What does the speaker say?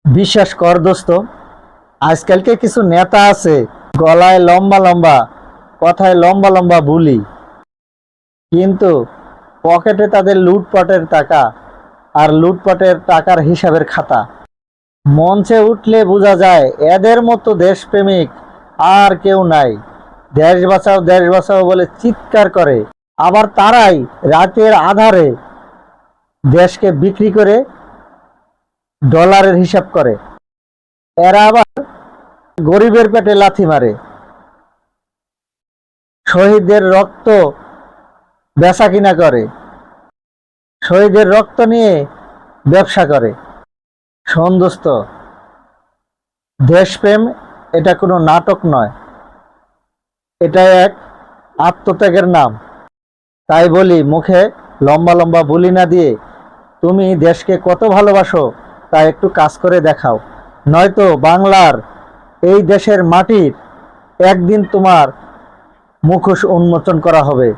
বিশ্বাস কর দোস্ত, আজকালকে কিছু নেতা আছে, গলায় লম্বা লম্বা, কথায় লম্বা লম্বা বুলি, কিন্তু পকেটে তাদের লুটপাটের টাকা, আর লুটপাটের টাকার হিসাবের খাতা। মঞ্চে উঠলে বোঝা যায় এদের মতো দেশপ্রেমিক আর কেউ নাই। দেশ বাঁচাও বলে চিৎকার করে, আবার তারাই রাতের আধারে দেশকে বিক্রি করে ডলারের হিসাব করে। এরা আবার গরিবের পেটে লাথি মারে, শহীদদের রক্ত বেচা কিনা করে, শহীদের রক্ত নিয়ে ব্যবসা করে। শোন দোস্ত, দেশপ্রেম এটা কোনো নাটক নয়, এটা এক আত্মত্যাগের নাম। তাই বলি, মুখে লম্বা লম্বা বুলি না দিয়ে তুমি দেশকে কত ভালোবাসো তা একটু কাজ করে দেখাও, নয়তো বাংলার এই দেশের মাটির একদিন তোমার মুখোশ উন্মোচন করা হবে।